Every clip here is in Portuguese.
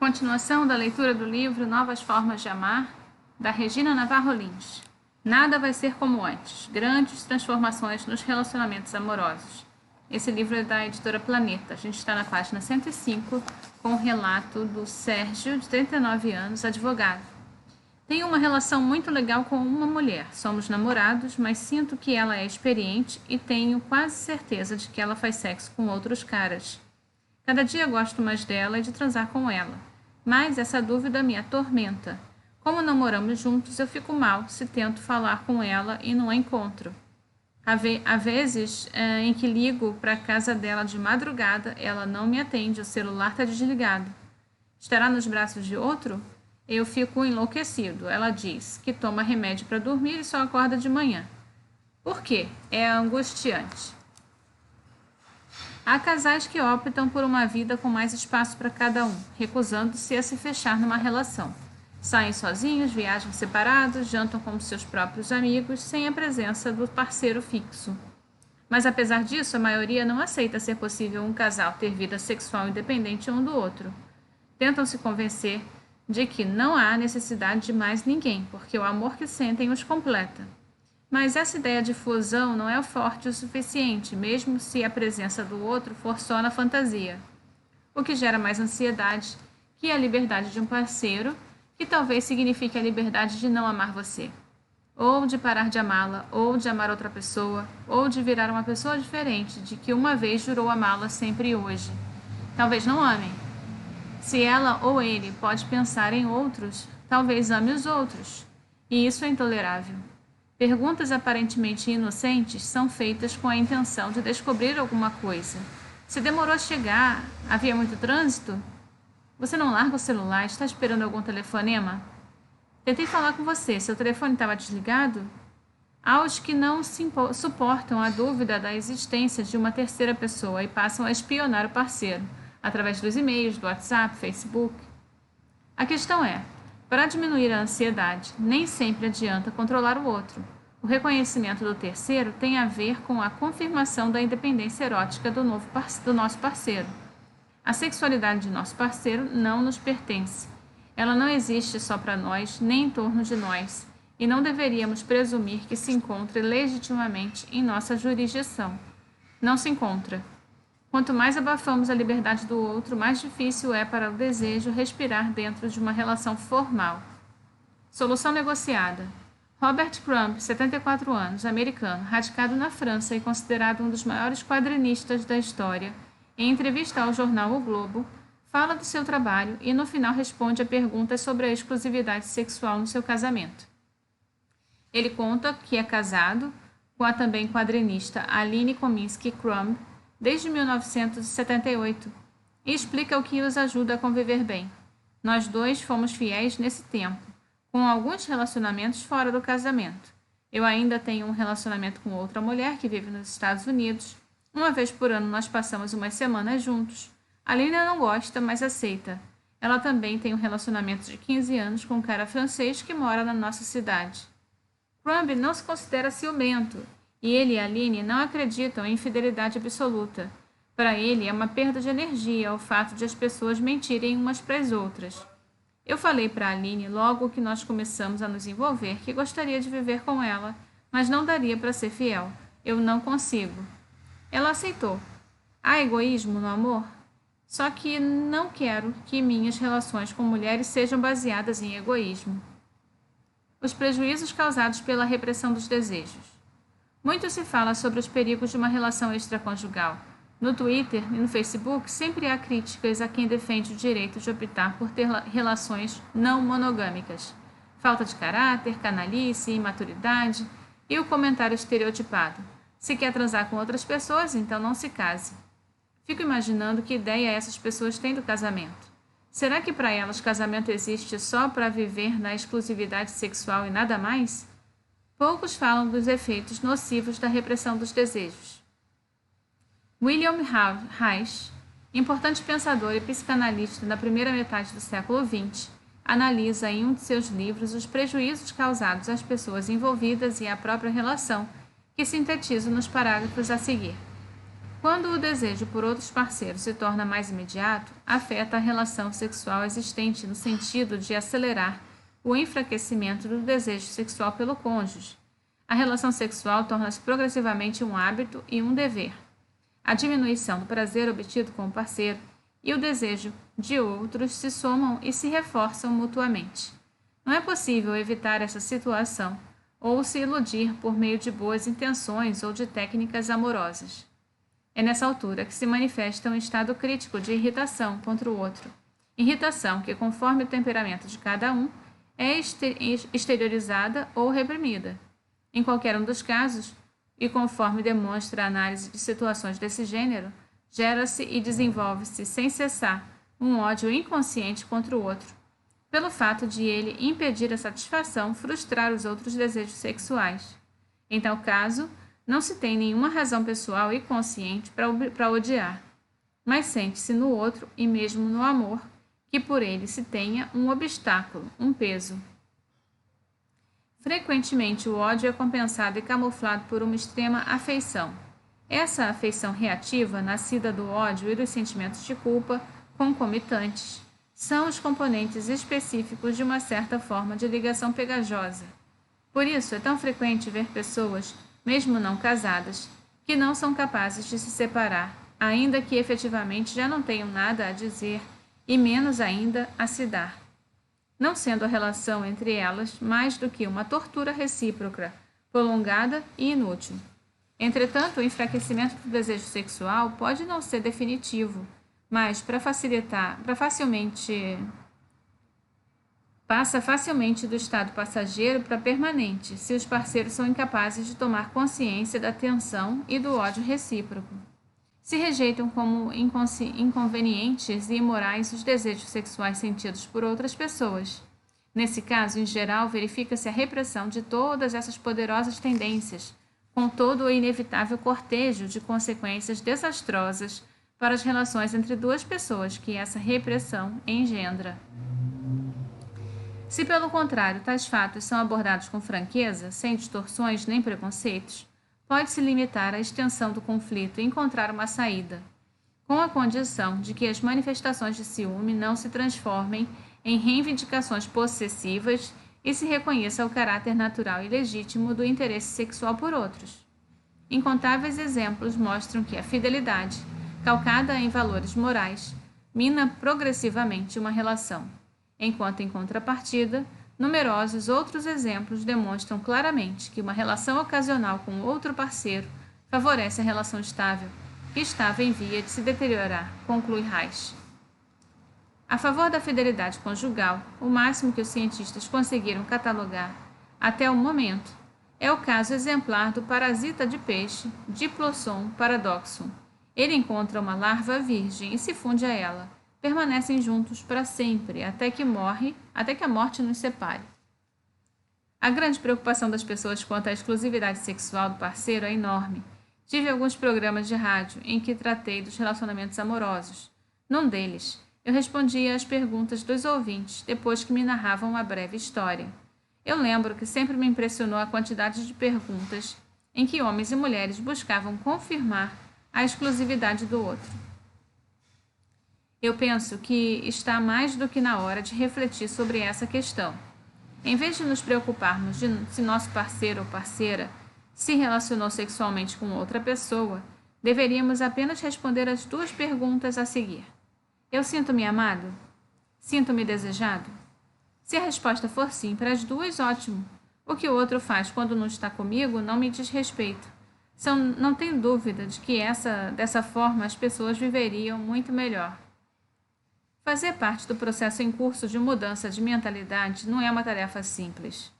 Continuação da leitura do livro Novas Formas de Amar, da Regina Navarro Lins. Nada vai ser como antes. Grandes transformações nos relacionamentos amorosos. Esse livro é da editora Planeta. A gente está na página 105 com o relato do Sérgio, de 39 anos, advogado. Tenho uma relação muito legal com uma mulher. Somos namorados, mas sinto que ela é experiente e tenho quase certeza de que ela faz sexo com outros caras. Cada dia gosto mais dela e de transar com ela, mas essa dúvida me atormenta. Como não moramos juntos, eu fico mal se tento falar com ela e não a encontro. Há vezes em que ligo para a casa dela de madrugada, ela não me atende, o celular está desligado. Estará nos braços de outro? Eu fico enlouquecido. Ela diz que toma remédio para dormir e só acorda de manhã. Por quê? É angustiante. Há casais que optam por uma vida com mais espaço para cada um, recusando-se a se fechar numa relação. Saem sozinhos, viajam separados, jantam com seus próprios amigos, sem a presença do parceiro fixo. Mas apesar disso, a maioria não aceita ser possível um casal ter vida sexual independente um do outro. Tentam se convencer de que não há necessidade de mais ninguém, porque o amor que sentem os completa. Mas essa ideia de fusão não é forte o suficiente, mesmo se a presença do outro for só na fantasia. O que gera mais ansiedade que a liberdade de um parceiro, que talvez signifique a liberdade de não amar você, ou de parar de amá-la, ou de amar outra pessoa, ou de virar uma pessoa diferente, de que uma vez jurou amá-la sempre e hoje. Talvez não amem. Se ela ou ele pode pensar em outros, talvez ame os outros. E isso é intolerável. Perguntas aparentemente inocentes são feitas com a intenção de descobrir alguma coisa. Se demorou a chegar, havia muito trânsito? Você não larga o celular, está esperando algum telefonema? Tentei falar com você, seu telefone estava desligado? Há os que não suportam a dúvida da existência de uma terceira pessoa e passam a espionar o parceiro, através dos e-mails, do WhatsApp, Facebook. A questão é, para diminuir a ansiedade, nem sempre adianta controlar o outro. O reconhecimento do terceiro tem a ver com a confirmação da independência erótica do nosso parceiro. A sexualidade de nosso parceiro não nos pertence. Ela não existe só para nós, nem em torno de nós, e não deveríamos presumir que se encontre legitimamente em nossa jurisdição. Não se encontra. Quanto mais abafamos a liberdade do outro, mais difícil é para o desejo respirar dentro de uma relação formal. Solução negociada. Robert Crumb, 74 anos, americano, radicado na França e considerado um dos maiores quadrinistas da história, em entrevista ao jornal O Globo, fala do seu trabalho e no final responde a perguntas sobre a exclusividade sexual no seu casamento. Ele conta que é casado com a também quadrinista Aline Kominsky Crumb, desde 1978, e explica o que os ajuda a conviver bem. Nós dois fomos fiéis nesse tempo, com alguns relacionamentos fora do casamento. Eu ainda tenho um relacionamento com outra mulher que vive nos Estados Unidos. Uma vez por ano nós passamos umas semanas juntos. A Lina não gosta, mas aceita. Ela também tem um relacionamento de 15 anos com um cara francês que mora na nossa cidade. Crumb não se considera ciumento, e ele e a Aline não acreditam em fidelidade absoluta. Para ele, é uma perda de energia o fato de as pessoas mentirem umas para as outras. Eu falei para a Aline logo que nós começamos a nos envolver que gostaria de viver com ela, mas não daria para ser fiel. Eu não consigo. Ela aceitou. Há egoísmo no amor? Só que não quero que minhas relações com mulheres sejam baseadas em egoísmo. Os prejuízos causados pela repressão dos desejos. Muito se fala sobre os perigos de uma relação extraconjugal. No Twitter e no Facebook sempre há críticas a quem defende o direito de optar por ter relações não monogâmicas. Falta de caráter, canalice, imaturidade e o comentário estereotipado. Se quer transar com outras pessoas, então não se case. Fico imaginando que ideia essas pessoas têm do casamento. Será que para elas casamento existe só para viver na exclusividade sexual e nada mais? Poucos falam dos efeitos nocivos da repressão dos desejos. William Reich, importante pensador e psicanalista da primeira metade do século XX, analisa em um de seus livros os prejuízos causados às pessoas envolvidas e à própria relação, que sintetizo nos parágrafos a seguir. Quando o desejo por outros parceiros se torna mais imediato, afeta a relação sexual existente no sentido de acelerar o enfraquecimento do desejo sexual pelo cônjuge. A relação sexual torna-se progressivamente um hábito e um dever. A diminuição do prazer obtido com o parceiro e o desejo de outros se somam e se reforçam mutuamente. Não é possível evitar essa situação ou se iludir por meio de boas intenções ou de técnicas amorosas. É nessa altura que se manifesta um estado crítico de irritação contra o outro. Irritação que, conforme o temperamento de cada um, é exteriorizada ou reprimida. Em qualquer um dos casos, e conforme demonstra a análise de situações desse gênero, gera-se e desenvolve-se sem cessar um ódio inconsciente contra o outro, pelo fato de ele impedir a satisfação, frustrar os outros desejos sexuais. Em tal caso, não se tem nenhuma razão pessoal e consciente para odiar, mas sente-se no outro e mesmo no amor que por ele se tenha um obstáculo, um peso. Frequentemente, o ódio é compensado e camuflado por uma extrema afeição. Essa afeição reativa, nascida do ódio e dos sentimentos de culpa concomitantes, são os componentes específicos de uma certa forma de ligação pegajosa. Por isso, é tão frequente ver pessoas, mesmo não casadas, que não são capazes de se separar, ainda que efetivamente já não tenham nada a dizer e menos ainda a se dar, não sendo a relação entre elas mais do que uma tortura recíproca, prolongada e inútil. Entretanto, o enfraquecimento do desejo sexual pode não ser definitivo, mas passa facilmente do estado passageiro para permanente, se os parceiros são incapazes de tomar consciência da tensão e do ódio recíproco. Se rejeitam como inconvenientes e imorais os desejos sexuais sentidos por outras pessoas. Nesse caso, em geral, verifica-se a repressão de todas essas poderosas tendências, com todo o inevitável cortejo de consequências desastrosas para as relações entre duas pessoas que essa repressão engendra. Se, pelo contrário, tais fatos são abordados com franqueza, sem distorções nem preconceitos, pode-se limitar a extensão do conflito e encontrar uma saída, com a condição de que as manifestações de ciúme não se transformem em reivindicações possessivas e se reconheça o caráter natural e legítimo do interesse sexual por outros. Incontáveis exemplos mostram que a fidelidade, calcada em valores morais, mina progressivamente uma relação, enquanto, em contrapartida, numerosos outros exemplos demonstram claramente que uma relação ocasional com outro parceiro favorece a relação estável, que estava em via de se deteriorar, conclui Reich. A favor da fidelidade conjugal, o máximo que os cientistas conseguiram catalogar, até o momento, é o caso exemplar do parasita de peixe Diplosson paradoxum. Ele encontra uma larva virgem e se funde a ela. Permanecem juntos para sempre, até que a morte nos separe. A grande preocupação das pessoas quanto à exclusividade sexual do parceiro é enorme. Tive alguns programas de rádio em que tratei dos relacionamentos amorosos. Num deles, eu respondia às perguntas dos ouvintes depois que me narravam uma breve história. Eu lembro que sempre me impressionou a quantidade de perguntas em que homens e mulheres buscavam confirmar a exclusividade do outro. Eu penso que está mais do que na hora de refletir sobre essa questão. Em vez de nos preocuparmos de se nosso parceiro ou parceira se relacionou sexualmente com outra pessoa, deveríamos apenas responder as duas perguntas a seguir. Eu sinto-me amado? Sinto-me desejado? Se a resposta for sim para as duas, ótimo. O que o outro faz quando não está comigo não me diz respeito. Não tenho dúvida de que dessa forma as pessoas viveriam muito melhor. Fazer parte do processo em curso de mudança de mentalidade não é uma tarefa simples.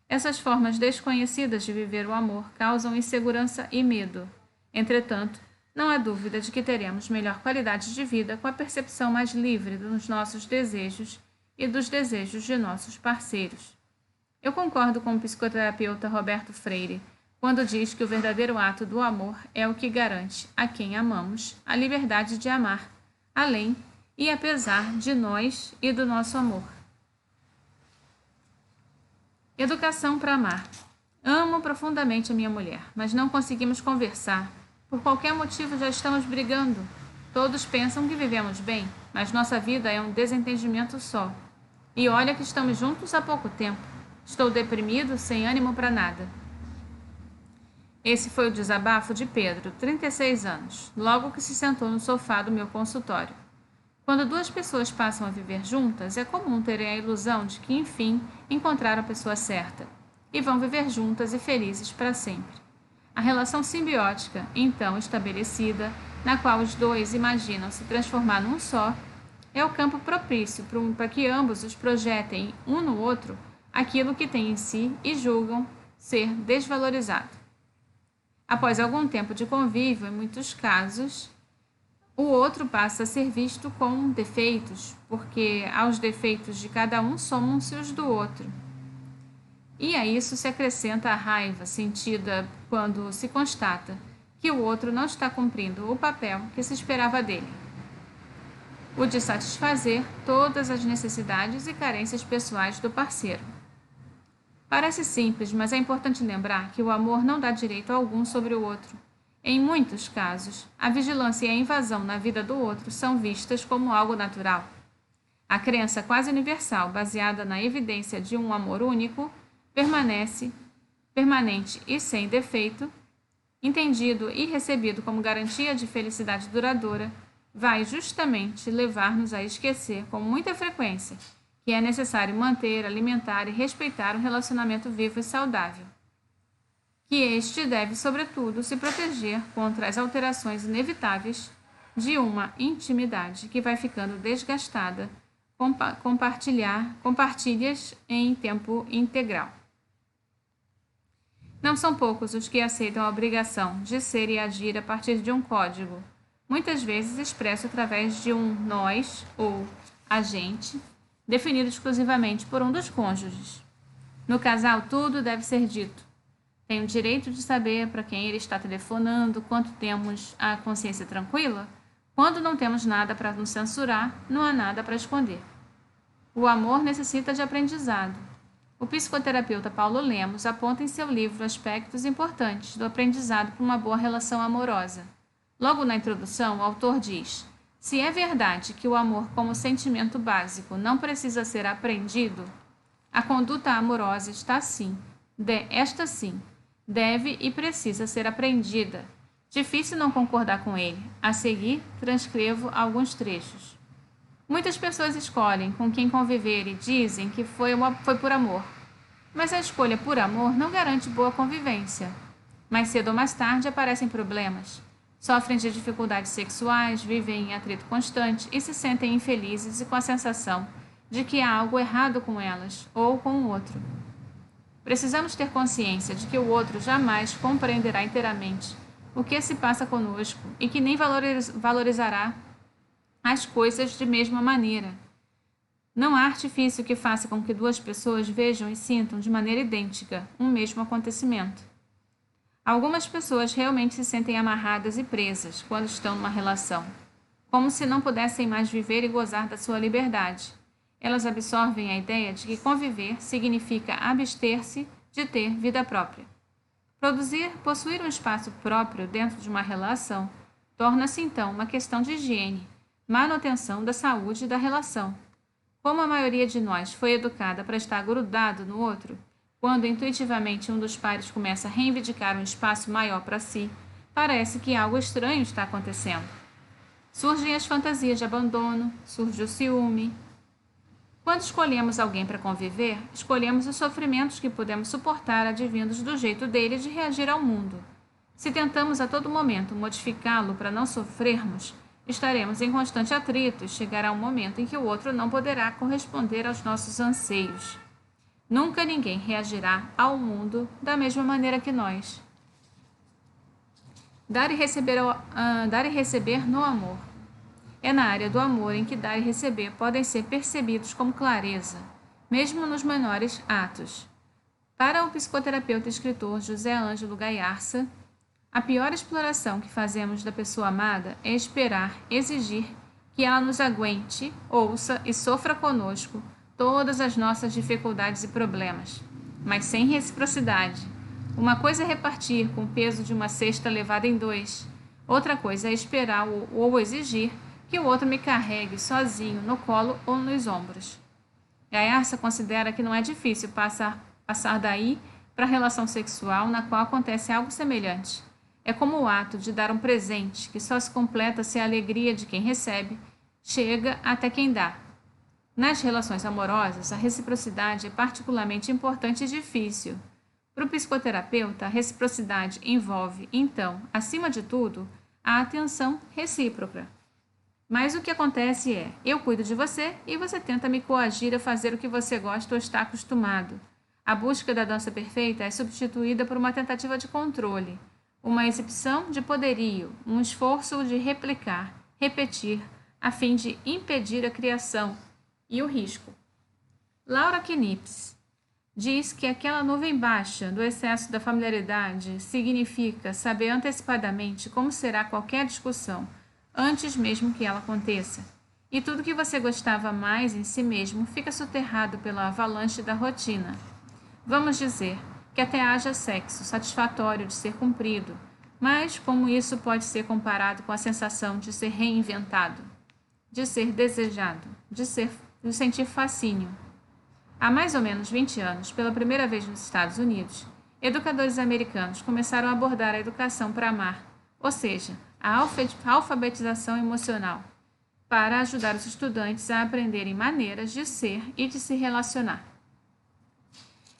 Essas formas desconhecidas de viver o amor causam insegurança e medo. Entretanto, não há dúvida de que teremos melhor qualidade de vida com a percepção mais livre dos nossos desejos e dos desejos de nossos parceiros. Eu concordo com o psicoterapeuta Roberto Freire quando diz que o verdadeiro ato do amor é o que garante a quem amamos a liberdade de amar, além e apesar de nós e do nosso amor. Educação para amar. Amo profundamente a minha mulher, mas não conseguimos conversar Por qualquer motivo já estamos brigando. Todos pensam que vivemos bem, mas nossa vida é um desentendimento só. E olha que estamos juntos há pouco tempo. Estou deprimido, sem ânimo para nada. Esse foi o desabafo de Pedro, 36 anos, logo que se sentou no sofá do meu consultório. Quando duas pessoas passam a viver juntas, é comum terem a ilusão de que, enfim, encontraram a pessoa certa e vão viver juntas e felizes para sempre. A relação simbiótica, então estabelecida, na qual os dois imaginam se transformar num só, é o campo propício para que ambos os projetem um no outro aquilo que têm em si e julgam ser desvalorizado. Após algum tempo de convívio, em muitos casos, o outro passa a ser visto com defeitos, porque aos defeitos de cada um somam-se os do outro. E a isso se acrescenta a raiva sentida quando se constata que o outro não está cumprindo o papel que se esperava dele, o de satisfazer todas as necessidades e carências pessoais do parceiro. Parece simples, mas é importante lembrar que o amor não dá direito algum sobre o outro. Em muitos casos, a vigilância e a invasão na vida do outro são vistas como algo natural. A crença quase universal, baseada na evidência de um amor único, permanente e sem defeito, entendido e recebido como garantia de felicidade duradoura, vai justamente levar-nos a esquecer com muita frequência que é necessário manter, alimentar e respeitar um relacionamento vivo e saudável. Que este deve, sobretudo, se proteger contra as alterações inevitáveis de uma intimidade que vai ficando desgastada, compartilhas em tempo integral. Não são poucos os que aceitam a obrigação de ser e agir a partir de um código, muitas vezes expresso através de um nós ou a gente, definido exclusivamente por um dos cônjuges. No casal, tudo deve ser dito. Tem o direito de saber para quem ele está telefonando, quando temos a consciência tranquila. Quando não temos nada para nos censurar, não há nada para esconder. O amor necessita de aprendizado. O psicoterapeuta Paulo Lemos aponta em seu livro aspectos importantes do aprendizado para uma boa relação amorosa. Logo na introdução, o autor diz: se é verdade que o amor como sentimento básico não precisa ser aprendido, a conduta amorosa esta sim, deve e precisa ser aprendida. Difícil não concordar com ele. A seguir, transcrevo alguns trechos. Muitas pessoas escolhem com quem conviver e dizem que foi por amor. Mas a escolha por amor não garante boa convivência. Mais cedo ou mais tarde aparecem problemas. Sofrem de dificuldades sexuais, vivem em atrito constante e se sentem infelizes e com a sensação de que há algo errado com elas ou com o outro. Precisamos ter consciência de que o outro jamais compreenderá inteiramente o que se passa conosco e que nem valorizará as coisas de mesma maneira. Não há artifício que faça com que duas pessoas vejam e sintam de maneira idêntica um mesmo acontecimento. Algumas pessoas realmente se sentem amarradas e presas quando estão numa relação, como se não pudessem mais viver e gozar da sua liberdade. Elas absorvem a ideia de que conviver significa abster-se de ter vida própria. Possuir um espaço próprio dentro de uma relação torna-se então uma questão de higiene, manutenção da saúde da relação. Como a maioria de nós foi educada para estar grudado no outro, quando intuitivamente um dos pares começa a reivindicar um espaço maior para si, parece que algo estranho está acontecendo. Surgem as fantasias de abandono, surge o ciúme. Quando escolhemos alguém para conviver, escolhemos os sofrimentos que podemos suportar advindos do jeito dele de reagir ao mundo. Se tentamos a todo momento modificá-lo para não sofrermos, estaremos em constante atrito e chegará um momento em que o outro não poderá corresponder aos nossos anseios. Nunca ninguém reagirá ao mundo da mesma maneira que nós. Dar e receber no amor. É na área do amor em que dar e receber podem ser percebidos com clareza, mesmo nos menores atos. Para o psicoterapeuta e escritor José Ângelo Gaiarsa, a pior exploração que fazemos da pessoa amada é esperar, exigir que ela nos aguente, ouça e sofra conosco todas as nossas dificuldades e problemas, mas sem reciprocidade. Uma coisa é repartir com o peso de uma cesta levada em dois, Outra coisa é esperar ou exigir que o outro me carregue sozinho no colo ou nos ombros. E a Yarsa considera que não é difícil passar daí para a relação sexual na qual acontece algo semelhante. É como o ato de dar um presente, que só se completa se a alegria de quem recebe chega até quem dá. Nas relações amorosas, a reciprocidade é particularmente importante e difícil. Para o psicoterapeuta, a reciprocidade envolve, então, acima de tudo, a atenção recíproca. Mas o que acontece é, eu cuido de você e você tenta me coagir a fazer o que você gosta ou está acostumado. A busca da dança perfeita é substituída por uma tentativa de controle, uma exibição de poderio, um esforço de replicar, repetir, a fim de impedir a criação e o risco. Laura Knips diz que aquela nuvem baixa do excesso da familiaridade significa saber antecipadamente como será qualquer discussão, antes mesmo que ela aconteça. E tudo que você gostava mais em si mesmo fica soterrado pela avalanche da rotina. Vamos dizer que até haja sexo satisfatório de ser cumprido, mas como isso pode ser comparado com a sensação de ser reinventado, de ser desejado, de sentir fascínio. Há mais ou menos 20 anos, pela primeira vez nos Estados Unidos, educadores americanos começaram a abordar a educação para amar, ou seja, a alfabetização emocional, para ajudar os estudantes a aprenderem maneiras de ser e de se relacionar.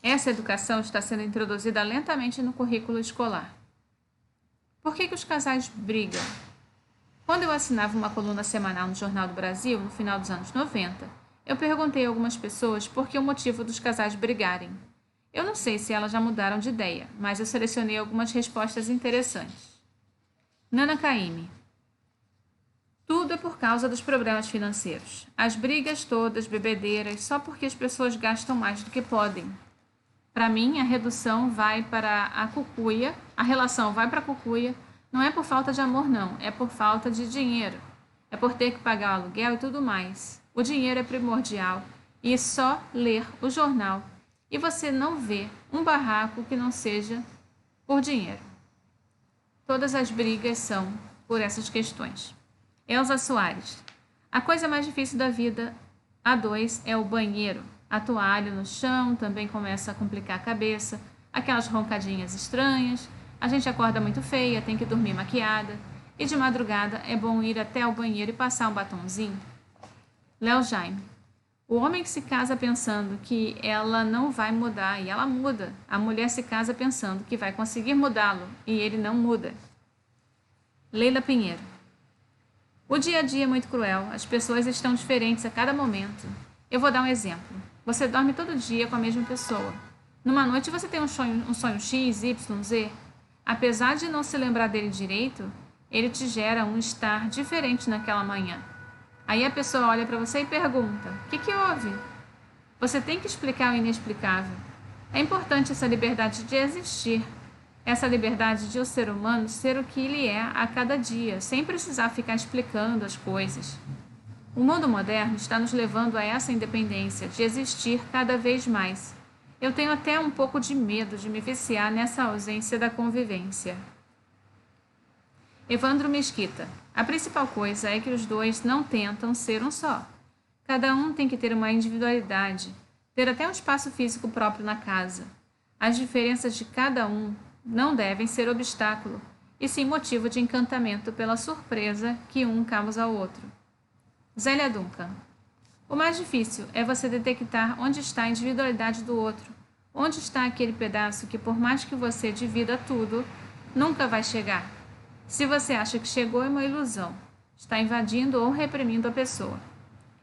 Essa educação está sendo introduzida lentamente no currículo escolar. Por que os casais brigam? Quando eu assinava uma coluna semanal no Jornal do Brasil, no final dos anos 90, eu perguntei a algumas pessoas por que o motivo dos casais brigarem. Eu não sei se elas já mudaram de ideia, mas eu selecionei algumas respostas interessantes. Nana Caymmi: tudo é por causa dos problemas financeiros. As brigas todas, bebedeiras, só porque as pessoas gastam mais do que podem. Para mim, a relação vai para a cucuia, não é por falta de amor não, é por falta de dinheiro. É por ter que pagar o aluguel e tudo mais. O dinheiro é primordial e só ler o jornal e você não vê um barraco que não seja por dinheiro. Todas as brigas são por essas questões. Elza Soares: a coisa mais difícil da vida a dois é o banheiro. A toalha no chão também começa a complicar a cabeça, aquelas roncadinhas estranhas, a gente acorda muito feia, tem que dormir maquiada, e de madrugada é bom ir até o banheiro e passar um batonzinho. Léo Jaime: o homem que se casa pensando que ela não vai mudar e ela muda. A mulher se casa pensando que vai conseguir mudá-lo e ele não muda. Leila Pinheiro: o dia a dia é muito cruel, as pessoas estão diferentes a cada momento. Eu vou dar um exemplo. Você dorme todo dia com a mesma pessoa. Numa noite você tem um sonho X, Y, Z. Apesar de não se lembrar dele direito, ele te gera um estar diferente naquela manhã. Aí a pessoa olha para você e pergunta: o que houve? Você tem que explicar o inexplicável. É importante essa liberdade de existir, essa liberdade de o ser humano ser o que ele é a cada dia, sem precisar ficar explicando as coisas. O mundo moderno está nos levando a essa independência de existir cada vez mais. Eu tenho até um pouco de medo de me viciar nessa ausência da convivência. Evandro Mesquita: a principal coisa é que os dois não tentam ser um só. Cada um tem que ter uma individualidade, ter até um espaço físico próprio na casa. As diferenças de cada um não devem ser obstáculo, e sim motivo de encantamento pela surpresa que um causa ao outro. Zélia Duncan: o mais difícil é você detectar onde está a individualidade do outro, onde está aquele pedaço que, por mais que você divida tudo, nunca vai chegar. Se você acha que chegou, é uma ilusão. Está invadindo ou reprimindo a pessoa.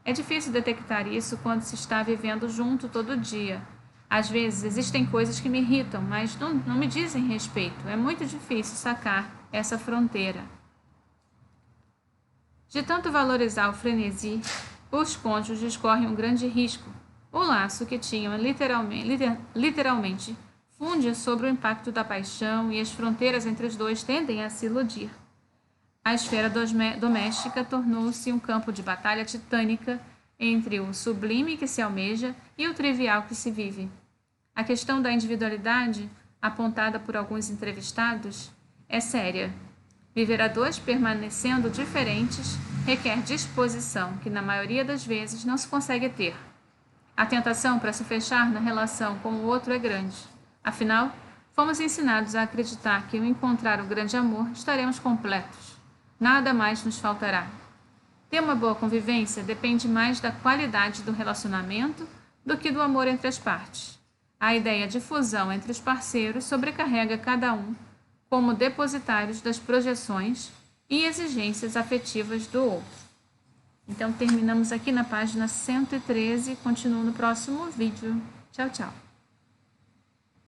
É difícil detectar isso quando se está vivendo junto todo dia. Às vezes existem coisas que me irritam, mas não me dizem respeito. É muito difícil sacar essa fronteira. De tanto valorizar o frenesi, os cônjuges correm um grande risco. O laço que tinham literalmente funde sobre o impacto da paixão e as fronteiras entre os dois tendem a se iludir. A esfera doméstica tornou-se um campo de batalha titânica entre o sublime que se almeja e o trivial que se vive. A questão da individualidade, apontada por alguns entrevistados, é séria. Viver a dois permanecendo diferentes requer disposição, que na maioria das vezes não se consegue ter. A tentação para se fechar na relação com o outro é grande. Afinal, fomos ensinados a acreditar que ao encontrar o grande amor estaremos completos. Nada mais nos faltará. Ter uma boa convivência depende mais da qualidade do relacionamento do que do amor entre as partes. A ideia de fusão entre os parceiros sobrecarrega cada um como depositários das projeções e exigências afetivas do outro. Então, terminamos aqui na página 113, continuo no próximo vídeo. Tchau, tchau!